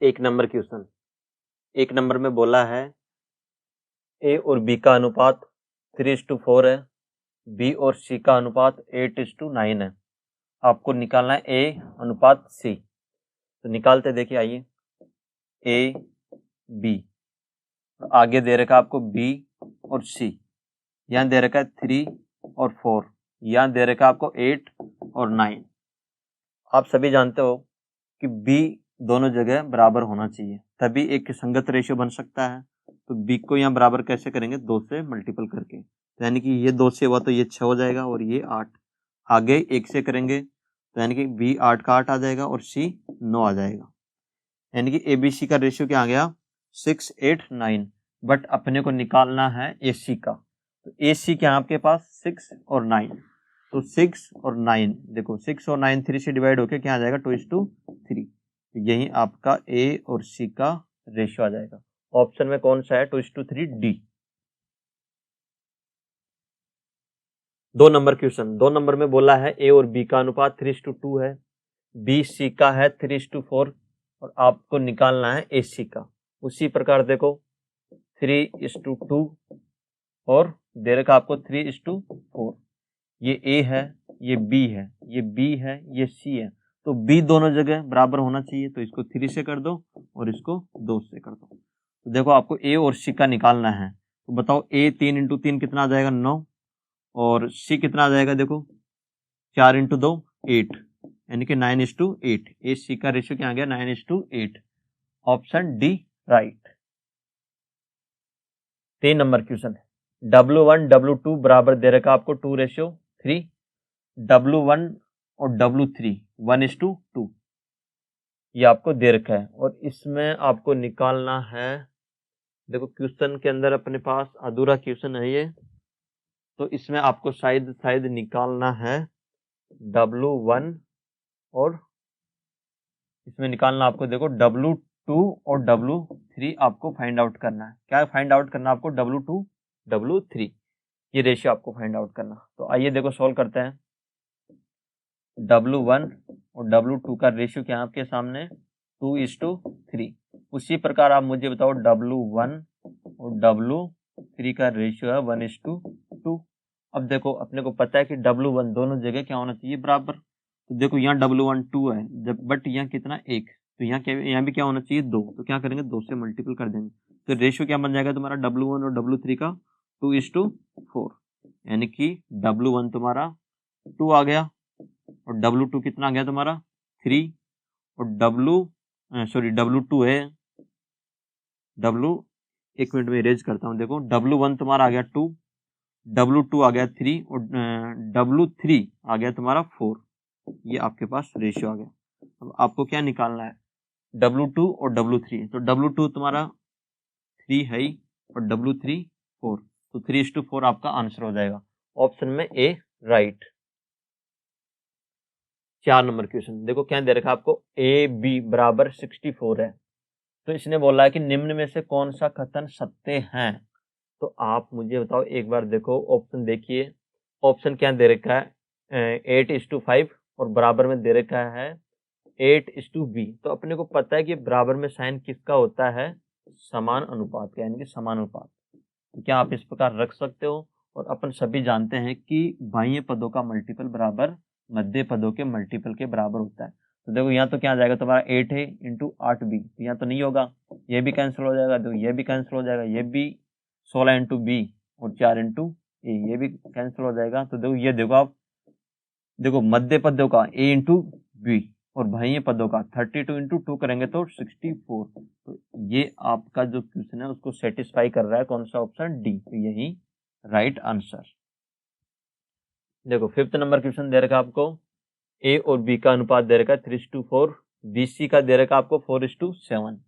एक number question. एक number में बोला है ए और बी का अनुपात 3:4 है, बी और सी का अनुपात 8:9 है। आपको निकालना है ए अनुपात सी। तो निकालते देखिए, आइए। ए बी, आगे दे रखा आपको बी और सी, यहाँ दे रखा है 3 और 4, यहाँ दे रखा आपको 8 और 9। आप सभी जानते हो कि बी दोनों जगह बराबर होना चाहिए, तभी एक संगत रेशियो बन सकता है। तो बी को यहाँ बराबर कैसे करेंगे? 2 से मल्टीपल करके। तो यानी कि ये 2 से हुआ तो ये 6 हो जाएगा और ये 8। आगे 1 से करेंगे तो यानी कि बी 8 का 8 आ जाएगा और सी 9 आ जाएगा। यानी कि ए बी सी का रेशियो क्या आ गया? 6, 8, 9। बट अपने को निकालना है ए सी का। तो ए सी क्या है आपके पास? 6 और 9। तो 6 और 9, देखो 6 और 9 3 से डिवाइड होके क्या आ जाएगा? 2:3। तो यही आपका ए और सी का रेशियो आ जाएगा। ऑप्शन में कौन सा है? 2:3 डी। 2 number question. 2 नंबर में बोला है ए और बी का अनुपात 3:2 है, बी सी का है 3:4 और आपको निकालना है ए सी का। उसी प्रकार देखो 3:2 और दे रखा आपको 3:4। ये ए है, ये बी है, ये बी है, ये सी है। तो बी दोनों जगह बराबर होना चाहिए, तो इसको 3 से कर दो और इसको 2 से कर दो। तो देखो आपको ए और सी का निकालना है। तो बताओ ए 3 × 3 कितना आ जाएगा? 9। और सी कितना आ जाएगा? देखो 4 × 2 8, यानी कि 9:8। ए सी का रेशियो क्या आ गया? 9:8। Option D right. 3 number question है। W1 W2 बराबर दे रखा आपको 2:3। W1 और W3 1:2। ये आपको दे रखा है और इसमें आपको निकालना है। देखो क्वेश्चन के अंदर अपने पास अधूरा क्वेश्चन है ये, तो इसमें आपको शायद निकालना है W1 और इसमें निकालना आपको, देखो W2 और W3 आपको फाइंड आउट करना है। क्या फाइंड आउट करना आपको? W2 W3, ये रेशियो आपको फाइंड आउट करना। तो आइए देखो सॉल्व करते हैं। W1 और W2 का रेशियो क्या है आपके सामने? 2:3। उसी प्रकार आप मुझे बताओ W1 और W3 का रेशियो है 1:2। अब देखो अपने को पता है कि W1 दोनों जगह क्या होना चाहिए? बराबर। तो देखो यहाँ W1 2 है, जब बट यहाँ कितना? 1। तो यहाँ क्या, यहाँ भी क्या होना चाहिए? 2। तो क्या करेंगे? 2 से मल्टीपल कर देंगे। तो रेशियो क्या बन जाएगा तुम्हारा W1 और W3 का? 2:4। यानी कि W1 तुम्हारा 2 आ गया और W2 कितना आ गया तुम्हारा? 3। और W2 है एक मिनट में इरेज करता हूँ। देखो W1 तुम्हारा आ गया 2, W2 आ गया 3 और W3 आ गया तुम्हारा 4। ये आपके पास रेशियो आ गया। अब आपको क्या निकालना है? W2 और W3। तो W2 तुम्हारा 3 है ही और W3 4। तो 3:4 आपका आंसर हो जाएगा। ऑप्शन में ए राइट। 4 number question. देखो क्या दे रखा है आपको? ए बी बराबर 64 है। तो इसने बोला है कि निम्न में से कौन सा कथन सत्य है? तो आप मुझे बताओ एक बार। देखो ऑप्शन देखिए। ऑप्शन क्या दे रखा है? 8:5 और बराबर में दे रखा है 8:b। तो अपने को पता है कि बराबर में साइन किसका होता है? समान अनुपात का, यानी कि समान अनुपात। तो क्या आप इस प्रकार रख सकते हो? और अपन सभी जानते हैं कि बाह्य पदों का मल्टीपल बराबर मध्य पदों के मल्टीपल के बराबर होता है। तो देखो यहाँ तो क्या आ जाएगा तुम्हारा? 8 है इंटू 8b। तो यहाँ तो नहीं होगा, ये भी कैंसिल हो जाएगा। देखो ये भी कैंसिल हो जाएगा, ये भी 16 इंटू बी और 4 इंटू ए, ये भी कैंसिल हो जाएगा। तो देखो ये देखो आप, देखो मध्य पदों का a इंटू बी और बाह्य पदों का 32 इंटू 2 करेंगे तो 64। तो ये आपका जो क्वेश्चन है उसको सेटिस्फाई कर रहा है। कौन सा? Option D. तो यही राइट आंसर। देखो 5th नंबर क्वेश्चन दे रखा आपको ए और बी का अनुपात दे रखा है 3:4, बी सी का दे रखा आपको 4:7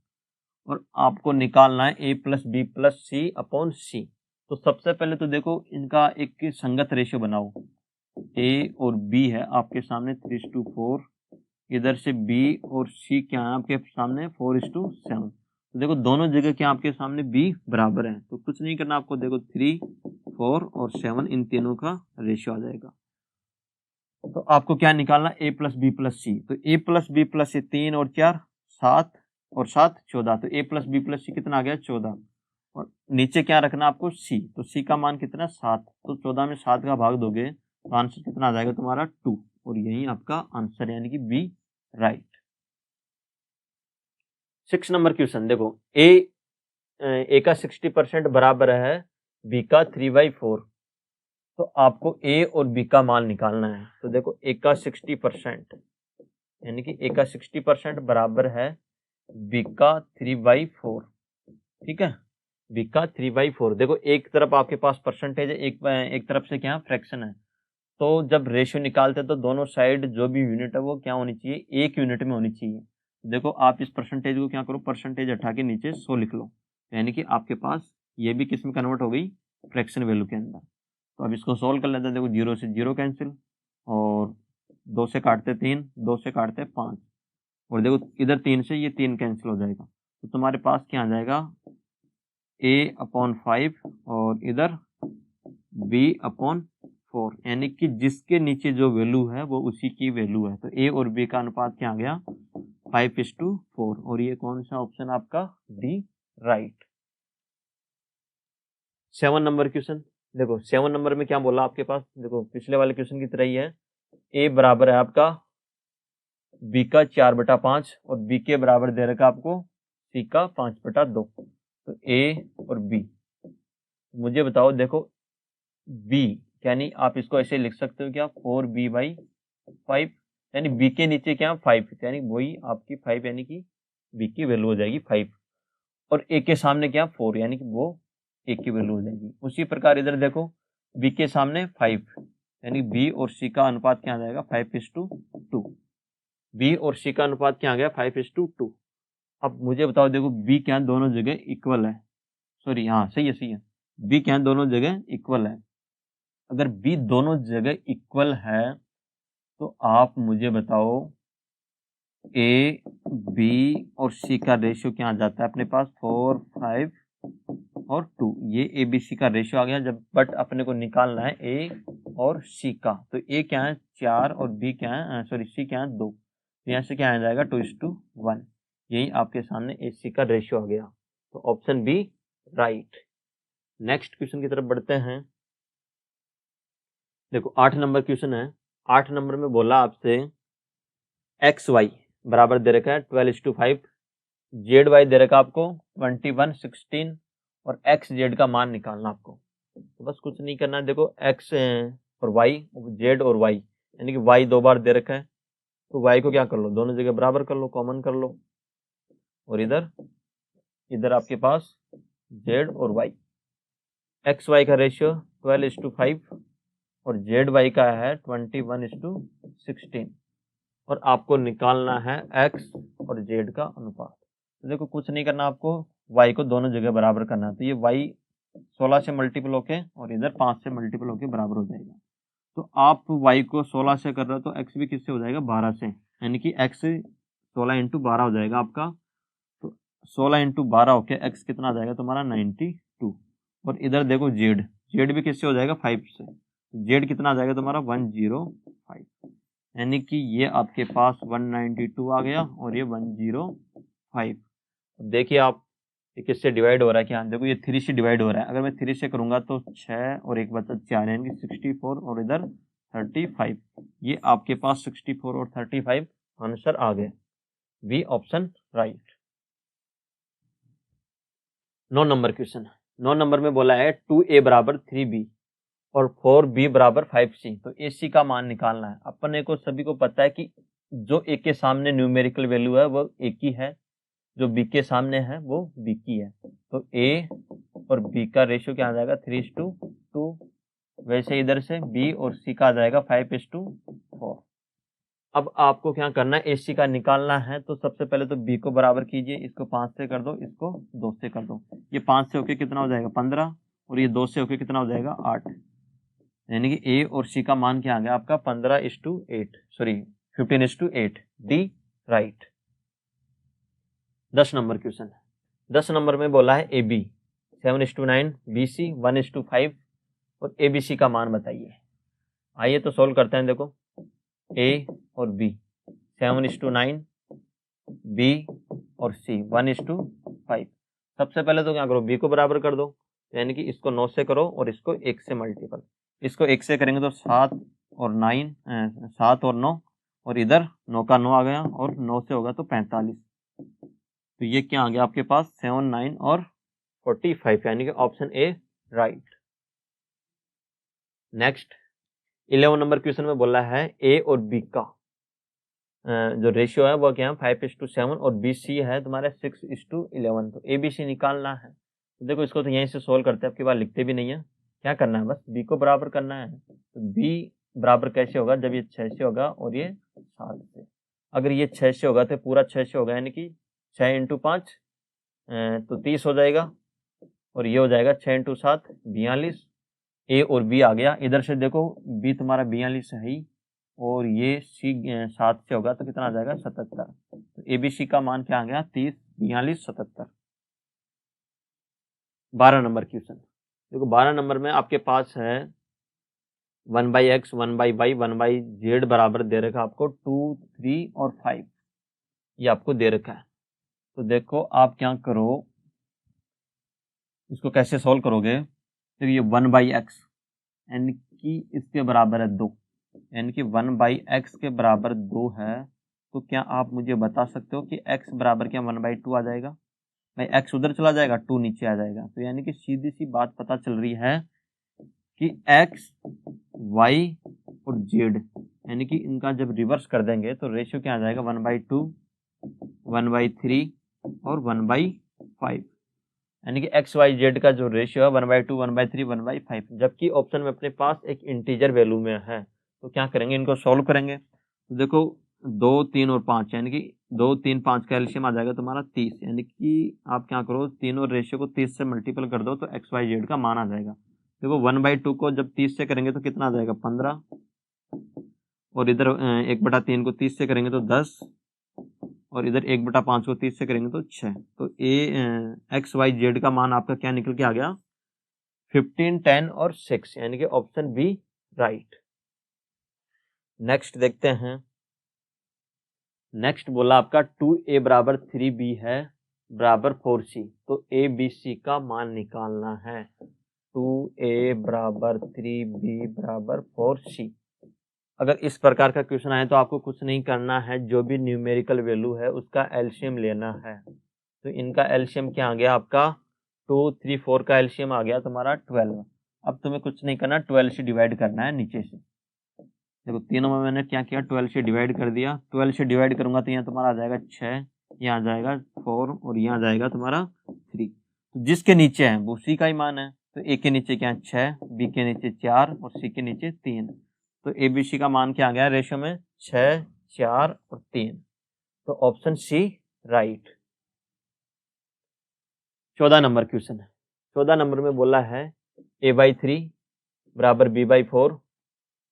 और आपको निकालना है a plus B plus C upon C. तो सबसे पहले तो देखो इनका एक संगत रेशियो बनाओ। a और b है आपके सामने 3:4, इधर से b और c क्या है आपके सामने? 4:7। तो देखो दोनों जगह क्या आपके सामने b बराबर है, तो कुछ नहीं करना आपको। देखो 3, 4 और 7 इन तीनों का रेशियो आ जाएगा। तो आपको क्या निकालना? a प्लस बी प्लस सी। तो a प्लस बी प्लस सी 3 और 4 7, और 7 14, तो a प्लस बी प्लस सी कितना आ गया 14। और नीचे क्या रखना आपको c, तो c का मान कितना 7, तो 14 में 7 का भाग दोगे तो आंसर कितना आ जाएगा तुम्हारा 2, और यही आपका आंसर यानी कि बी राइट। 6 नंबर क्वेश्चन देखो, ए का 60% बराबर है बी का 3/4, तो आपको ए और बी का मान निकालना है। तो देखो ए का 60% यानी कि ए का 60% बराबर है बी का 3/4, ठीक है, बी का 3/4। देखो एक तरफ आपके पास परसेंटेज है, एक तरफ से क्या फ्रैक्शन है, तो जब रेशियो निकालते हैं तो दोनों साइड जो भी यूनिट है वो क्या होनी चाहिए, एक यूनिट में होनी चाहिए। देखो आप इस परसेंटेज को क्या करो, परसेंटेज हटा के नीचे 100 लिख लो, यानी कि आपके पास ये भी किस में कन्वर्ट हो गई, फ्रैक्शन वैल्यू के अंदर। तो अब इसको सोल्व कर लेते हैं। देखो 0 से 0 कैंसिल, और 2 से काटते 3, 2 से काटते 5, और देखो इधर 3 से ये 3 कैंसिल हो जाएगा, तो तुम्हारे पास क्या आ जाएगा a/5 और इधर b/4, यानी कि जिसके नीचे जो वैल्यू है वो उसी की वैल्यू है। तो a और b का अनुपात क्या आ गया 5:4, और ये कौन सा ऑप्शन आपका डी राइट। 7 नंबर क्वेश्चन देखो, 7 नंबर में क्या बोला आपके पास, देखो पिछले वाले क्वेश्चन की तरह ही है, a बराबर है आपका b का 4/5 और b के बराबर दे रखा आपको c का 5/2। तो a और b, मुझे बताओ देखो b, यानी आप इसको ऐसे लिख सकते हो क्या 4b/5, यानी b के नीचे क्या 5, यानी वही आपकी 5 यानी कि b की वैल्यू हो जाएगी 5, और a के सामने क्या 4, यानी कि वो a की वैल्यू हो जाएगी। उसी प्रकार इधर देखो b के सामने 5, यानी b और c का अनुपात क्या आ जाएगा 5:2, b और c का अनुपात क्या आ गया 5:2। अब मुझे बताओ देखो b क्या दोनों जगह इक्वल है, सॉरी हाँ सही है, b क्या दोनों जगह इक्वल है। अगर b दोनों जगह इक्वल है तो आप मुझे बताओ a, b और c का रेशियो क्या आ जाता है अपने पास 4, 5 और 2, ये a b c का रेशियो आ गया। जब बट अपने को निकालना है a और c का, तो a क्या है 4 और b क्या है सॉरी c क्या है 2, तो यहाँ से क्या आ जाएगा 2:1, यही आपके सामने a c का रेशियो आ गया। तो option B right. Next question की तरफ बढ़ते हैं। देखो 8 नंबर क्वेश्चन है। 8 नंबर में बोला आपसे एक्स वाई बराबर दे रखा है 12:5, जेड वाई दे रखा आपको 21, 16 और एक्स जेड का मान निकालना आपको। तो बस कुछ नहीं करना है, देखो एक्स और वाई, जेड और वाई, यानी कि वाई 2 बार दे रखा है, तो वाई को क्या कर लो दोनों जगह बराबर कर लो, कॉमन कर लो, और इधर आपके पास जेड और वाई। एक्स वाई का रेशियो 12:5 और जेड वाई का है 21:16, और आपको निकालना है एक्स और जेड का अनुपात। तो देखो कुछ नहीं करना, आपको वाई को दोनों जगह बराबर करना है, तो ये वाई 16 से मल्टीपल होके और इधर 5 से मल्टीपल होके बराबर हो जाएगा। तो आप वाई को 16 से कर रहे हो तो एक्स भी किससे हो जाएगा 12 से, यानी कि एक्स 16 × 12 हो जाएगा आपका। तो 16 × 12 होके एक्स कितना आ जाएगा तुम्हारा 92, और इधर देखो जेड, जेड भी किससे हो जाएगा 5 से, जेड कितना आ जाएगा तुम्हारा 105, यानी कि ये आपके पास 192 आ गया और ये 105। देखिए आप ये किससे डिवाइड हो रहा है, क्या देखो ये 3 से डिवाइड हो रहा है, अगर मैं 3 से करूंगा तो 6 और 1 बचा 4, यानी कि 64 और इधर 35, ये आपके पास 64 और 35 आंसर आ गए, B option right. 9 number question, 9 number में बोला है 2a बराबर 3b और 4b बराबर 5c, तो ac का मान निकालना है। अपने को सभी को पता है कि जो a के सामने न्यूमेरिकल वैल्यू है वो a की है, जो b के सामने है वो b की है, तो a और b का रेशियो क्या आ जाएगा 3:2, वैसे इधर से b और c का आ जाएगा 5:4। अब आपको क्या करना है ac का निकालना है, तो सबसे पहले तो b को बराबर कीजिए, इसको 5 से कर दो, इसको 2 से कर दो, ये 5 से होके कितना हो जाएगा 15, और ये 2 से होके कितना हो जाएगा 8, यानी कि ए और सी का मान क्या आ गया आपका 15:8, sorry 15:8, D right. 10 number question, 10 number में बोला है ए बी 7:9, बी सी 1:5 और ए बी सी का मान बताइए। आइए तो सोल्व करते हैं। देखो ए और बी 7:9 बी और सी 1:5। सबसे पहले तो क्या करो, बी को बराबर कर दो, यानी कि इसको 9 से करो और इसको 1 से मल्टीपल। इसको 1 से करेंगे तो 7 और 9 और इधर 9 का 9 आ गया और 9 से होगा तो 45। तो ये क्या आ गया आपके पास 7, 9 और 45, यानी कि option A right. Next 11 number question में बोला है ए और बी का जो रेशियो है वो क्या है 5:7 और बी सी है तुम्हारे 6:11। तो ए बी सी निकालना है। तो देखो इसको तो यहीं से सोल्व करते हैं, आपके पास लिखते भी नहीं है, क्या करना है बस बी को बराबर करना है। तो बी बराबर कैसे होगा, जब ये 6 से होगा और ये 7 से। अगर ये 6 से होगा तो पूरा 6 से होगा, यानी कि 6 × 5 तो 30 हो जाएगा, और ये हो जाएगा 6 × 7 42। ए और बी आ गया, इधर से देखो बी तुम्हारा 42 है ही, और ये सी 7 से होगा तो कितना आ जाएगा 77। तो ए बी सी का मान क्या आ गया 30, 42, 77। 12 नंबर क्वेश्चन देखो, 12 नंबर में आपके पास है 1/x 1/y 1/z बराबर दे रखा आपको 2, 3 और 5, ये आपको दे रखा है। तो देखो आप क्या करो, इसको कैसे सॉल्व करोगे। तो ये 1/x यानी कि इसके बराबर है 2, यानी कि 1/x के बराबर 2 है। तो क्या आप मुझे बता सकते हो कि x बराबर क्या 1/2 आ जाएगा। भाई x उधर चला जाएगा, 2 नीचे आ जाएगा। तो यानी कि सीधी सी बात पता चल रही है कि x, y और z, यानी कि इनका जब रिवर्स कर देंगे तो रेशियो क्या आ जाएगा 1/2, 1/3 और 1/5, यानी कि एक्स वाई जेड का जो रेशियो है 1/2, 1/3, 1/5। जबकि ऑप्शन में अपने पास एक इंटीजर वैल्यू में है, तो क्या करेंगे, इनको सॉल्व करेंगे। तो देखो 2, 3 और 5, यानी कि 2, 3, 5 का एलसीएम आ जाएगा तुम्हारा 30, यानी कि आप क्या करो तीनों रेशियो को 30 से मल्टीपल कर दो तो एक्स वाई जेड का मान आ जाएगा। देखो 1/2 को जब 30 से करेंगे तो कितना आ जाएगा 15, और इधर 1/3 को 30 से करेंगे तो 10, और इधर 1/5 को 30 से करेंगे तो 6। तो एक्स वाई जेड का मान आपका क्या निकल के आ गया 15, 10 और 6, यानी कि ऑप्शन बी राइट। नेक्स्ट देखते हैं। नेक्स्ट बोला आपका 2a बराबर 3b है बराबर 4c। तो a b c का मान निकालना है। 2a बराबर 3b बराबर 4c। अगर इस प्रकार का क्वेश्चन आए तो आपको कुछ नहीं करना है, जो भी न्यूमेरिकल वैल्यू है उसका एलसीएम लेना है। तो इनका एलसीएम क्या आ गया आपका 2, 3, 4 का एलसीएम आ गया तुम्हारा 12। अब तुम्हें कुछ नहीं करना, 12 से डिवाइड करना है नीचे से। देखो तीनों में मैंने क्या किया 12 से डिवाइड कर दिया। 12 से डिवाइड करूंगा तो यहाँ तुम्हारा आ जाएगा 6, यहाँ आ जाएगा 4 और यहाँ आ जाएगा तुम्हारा 3। तो जिसके नीचे है वो सी का ही मान है। तो ए के नीचे क्या है 6, बी के नीचे 4 और सी के नीचे 3। तो ए बी सी का मान क्या आ गया रेशियो में 6, 4 और 3। तो option C right. 14 number question है। 14 नंबर में बोला है a/3 बराबर b/4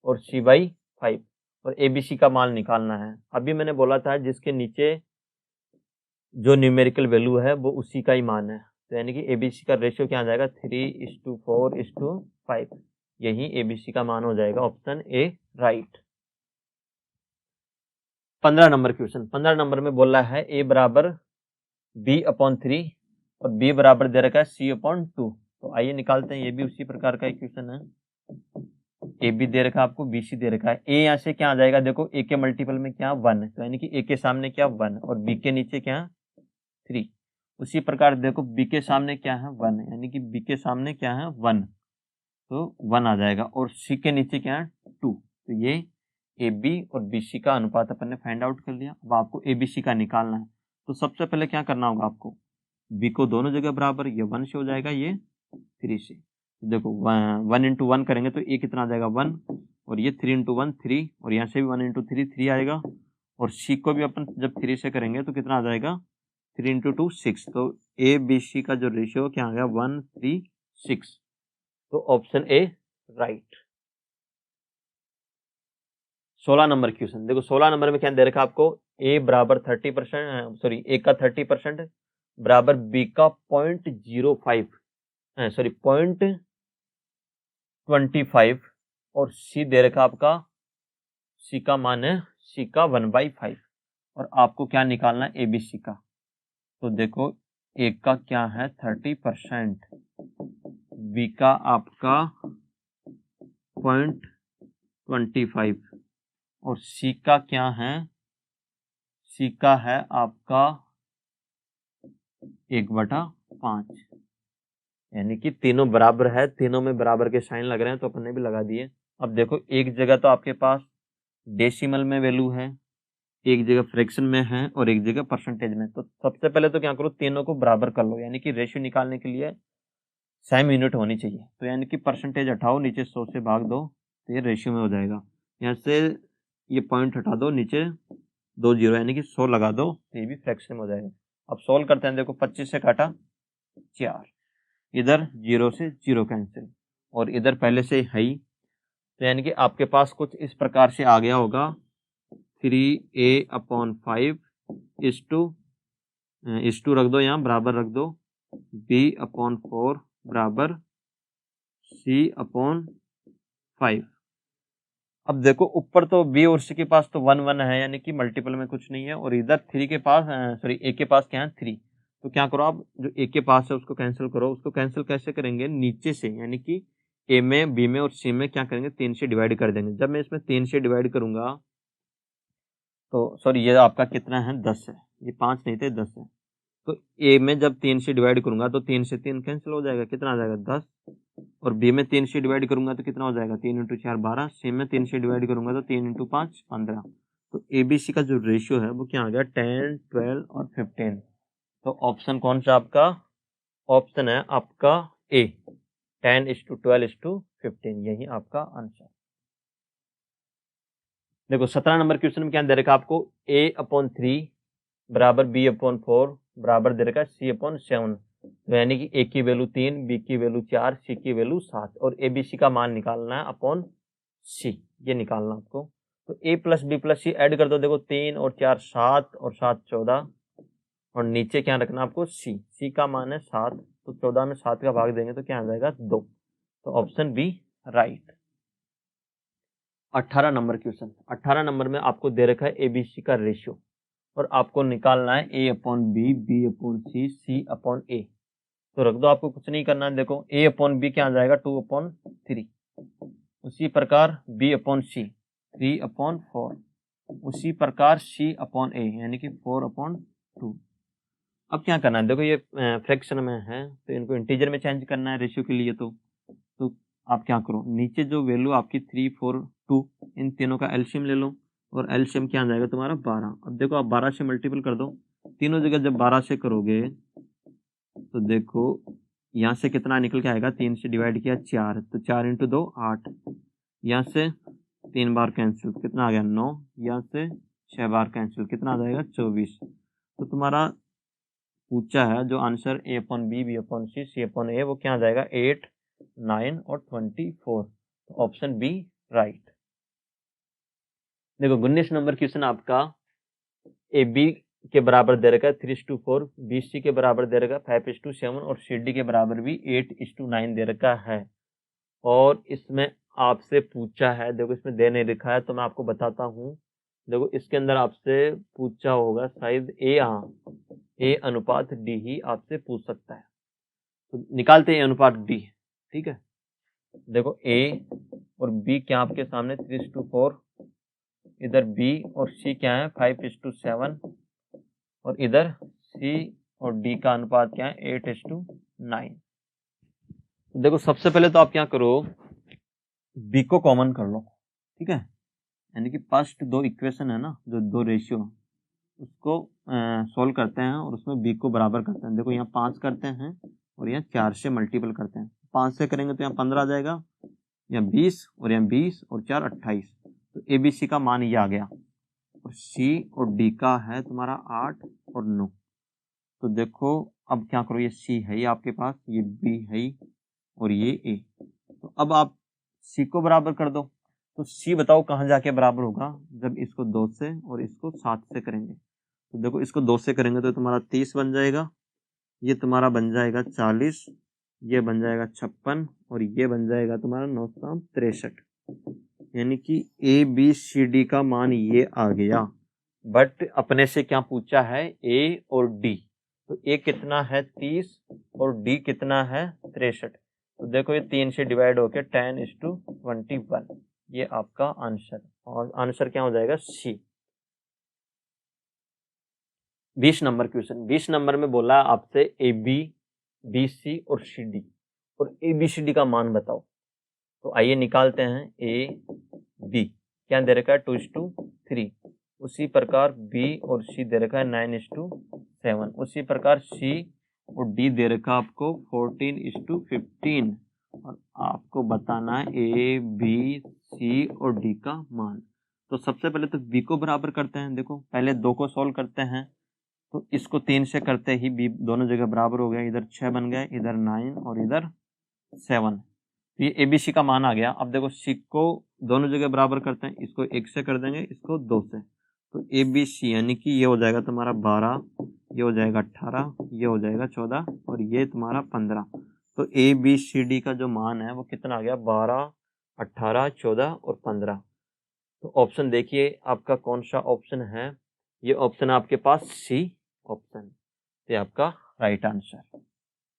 और c/5 और abc का मान निकालना है। अभी मैंने बोला था जिसके नीचे जो न्यूमेरिकल वैल्यू है वो उसी का ही मान है। तो यानी कि abc का रेशियो क्या आ जाएगा 3:4:5, यही abc का मान हो जाएगा, option A right. 15 number question. 15 number में बोला है a बराबर b/3 और b बराबर दे रखा है c/2। तो आइए निकालते हैं, ये भी उसी प्रकार का एक क्वेश्चन है। ए बी दे रखा है आपको, बी सी दे रखा है। ए यहाँ से क्या आ जाएगा, देखो ए के मल्टीपल में क्या 1, तो यानी कि ए के सामने क्या 1 और बी के नीचे क्या 3। उसी प्रकार देखो बी के सामने क्या है 1, यानी कि बी के सामने क्या है 1, तो 1 आ जाएगा, और सी के नीचे क्या है 2। तो ये ए बी और बी सी का अनुपात अपन ने फाइंड आउट कर लिया। अब आपको ए बी सी का निकालना है। तो सबसे पहले क्या करना होगा आपको, बी को दोनों जगह बराबर, ये 1 से हो जाएगा, ये 3 से। देखो 1 × 1 करेंगे तो ये कितना आ जाएगा 1, और ये 3 × 1 3, और यहाँ से भी 1 × 3 3 आएगा, और सी को भी अपन जब 3 से करेंगे तो कितना आ जाएगा 3 × 2 6। तो ए बी सी का जो रेशियो क्या आ गया 1, 3, 6। तो option A right. 16 number question देखो, 16 नंबर में क्या दे रखा आपको, ए बराबर 30%, सॉरी ए का 30% बराबर बी का 0.05 0.25 और सी दे रखा आपका, सी का मान है सी का 1/5। और आपको क्या निकालना है ABC का। तो देखो A का क्या है 30%, B का आपका 0.25 और C का क्या है, C का है आपका 1/5, यानी कि तीनों बराबर है, तीनों में बराबर के साइन लग रहे हैं तो अपन ने भी लगा दिए। अब देखो एक जगह तो आपके पास डेसिमल में वैल्यू है, एक जगह फ्रैक्शन में है और एक जगह परसेंटेज में। तो सबसे पहले तो क्या करो, तीनों को बराबर कर लो, यानी कि रेशियो निकालने के लिए सेम यूनिट होनी चाहिए। तो यानी कि परसेंटेज हटाओ, नीचे 100 से भाग दो तो ये रेशियो में हो जाएगा। यहाँ से ये पॉइंट हटा दो, नीचे 2 जीरो यानी कि 100 लगा दो, ये भी फ्रैक्शन में हो जाएगा। अब सोल्व करते हैं, देखो 25 से काटा 4, इधर 0 से 0 कैंसिल और इधर पहले से है ही, तो यानी कि आपके पास कुछ इस प्रकार से आ गया होगा 3A/5 इस टू रख दो, यहाँ बराबर रख दो B/4 बराबर C/5। अब देखो ऊपर तो B और C के पास तो 1 1 है, यानी कि मल्टीपल में कुछ नहीं है, और इधर 3 के पास A के पास क्या है 3। तो क्या करो आप, जो A के पास है उसको कैंसिल करो। उसको कैंसिल कैसे करेंगे, नीचे से, यानी कि A में, B में और C में क्या करेंगे 3 से डिवाइड कर देंगे। जब मैं इसमें 3 से डिवाइड करूंगा तो सॉरी ये आपका कितना है 10 है, ये 5 नहीं थे 10 है। तो A में जब 3 से डिवाइड करूंगा तो 3 से 3 कैंसिल हो जाएगा, कितना आ जाएगा 10। और B में 3 से डिवाइड करूंगा तो कितना हो जाएगा 3 × 4 12। C में 3 से डिवाइड करूंगा तो 3 × 5 15। तो ABC का जो रेशियो है वो क्या आ गया 10 12 और 15। तो ऑप्शन कौन सा आपका, ऑप्शन है आपका A 10:12:15, यही आपका आंसर। देखो 17 नंबर क्वेश्चन में क्या दे रखा आपको, A/3 बराबर B/4 बराबर दे रखा C/7। तो यानी कि A की वैल्यू 3, B की वैल्यू 4, C की वैल्यू 7 और ABC का मान निकालना है अपॉन C, ये निकालना आपको। तो A + B + C ऐड कर दो, देखो 3 और 4 7 और 7 14 और नीचे क्या रखना आपको C का मान है 7, तो 14 में 7 का भाग देंगे तो क्या आ जाएगा 2। तो option B right. 18 number question, 18 number में आपको दे रखा है ABC का रेशियो और आपको निकालना है A/B, B/C, C/A। तो रख दो, आपको कुछ नहीं करना है। देखो A/B क्या आ जाएगा 2/3, उसी प्रकार B/C 3/4, उसी प्रकार C/A यानी कि 4/2। अब क्या करना है, देखो ये फ्रैक्शन में है तो इनको इंटीजर में चेंज करना है रेशियो के लिए। तो आप क्या करो, नीचे जो वैल्यू आपकी 3 4 2 इन तीनों का एलसीएम ले लो और एलसीएम क्या आ जाएगा तुम्हारा 12। अब देखो आप 12 से मल्टीपल कर दो, तीनों जगह जब 12 से करोगे तो देखो यहाँ से कितना निकल के आएगा, 3 से डिवाइड किया 4, तो 4 × 2 8, यहाँ से 3 बार कैंसिल कितना आ गया 9, यहाँ से 6 बार कैंसिल कितना आ जाएगा 24। तो तुम्हारा पूछा है जो आंसर A/B, B/C, C/A वो क्या आ जाएगा 8 9 और 24। तो ऑप्शन बी राइट। देखो 19 नंबर क्वेश्चन आपका AB के बराबर दे रखा है 3:4, BC के बराबर दे रखा है 5:7 और CD के बराबर भी 8:9 दे रखा है। और इसमें आपसे पूछा है, देखो इसमें दे नहीं लिखा है तो मैं आपको बताता हूँ। देखो इसके अंदर आपसे पूछा होगा शायद A/D ही आपसे पूछ सकता है। तो निकालते हैं A/D, ठीक है। देखो A और B क्या आपके सामने 3:4, इधर B और C क्या है 5:7 और इधर C और D का अनुपात क्या है 8:9। देखो सबसे पहले तो आप क्या करो, B को कॉमन कर लो, ठीक है। यानी कि फर्स्ट दो इक्वेशन है ना, जो दो रेशियो उसको सोल्व करते हैं और उसमें B को बराबर करते हैं। देखो यहाँ 5 करते हैं और यहाँ 4 से मल्टीपल करते हैं। 5 से करेंगे तो यहाँ 15 आ जाएगा, यहाँ 20 और यहाँ 20 और 4 28। तो ABC का मान ये आ गया और C और D का है तुम्हारा 8 और 9। तो देखो अब क्या करो, ये C है ये आपके पास, ये B है और ये A। तो अब आप C को बराबर कर दो। तो C बताओ कहाँ जाके बराबर होगा, जब इसको 2 से और इसको 7 से करेंगे। तो देखो इसको 2 से करेंगे तो तुम्हारा 30 बन जाएगा, ये तुम्हारा बन जाएगा 40, ये बन जाएगा 56 और ये बन जाएगा तुम्हारा 963। यानी कि ABCD का मान ये आ गया। बट अपने से क्या पूछा है, ए और डी। तो ए कितना है 30 और डी कितना है 63। तो देखो ये 3 से डिवाइड होके 10:21, ये आपका आंसर, और आंसर क्या हो जाएगा सी। 20 नंबर क्वेश्चन, 20 नंबर में बोला आपसे ए बी, बी सी और सी डी, और ए बी सी डी का मान बताओ। तो आइए निकालते हैं। ए बी क्या दे रखा है 2:3, उसी प्रकार बी और सी दे रखा है 9:7, उसी प्रकार सी और डी दे रखा आपको 14:15, और आपको बताना है ए बी सी और डी का मान। तो सबसे पहले तो बी को बराबर करते हैं। देखो पहले 2 को सॉल्व करते हैं, तो इसको 3 से करते ही बी दोनों जगह बराबर हो गया, इधर 6 बन गए, इधर 9 और इधर 7। तो ये एबीसी का मान आ गया। अब देखो सी को दोनों जगह बराबर करते हैं, इसको 1 से कर देंगे, इसको 2 से। तो एबीसी यानी कि ये हो जाएगा तुम्हारा 12, ये हो जाएगा 18, ये हो जाएगा 14 और ये तुम्हारा 15। तो ए बी सी डी का जो मान है वो कितना आ गया, 12, 18, 14 और 15। तो ऑप्शन देखिए आपका कौन सा ऑप्शन है। ये ऑप्शन आपके पास सी ऑप्शन, तो आपका राइट आंसर।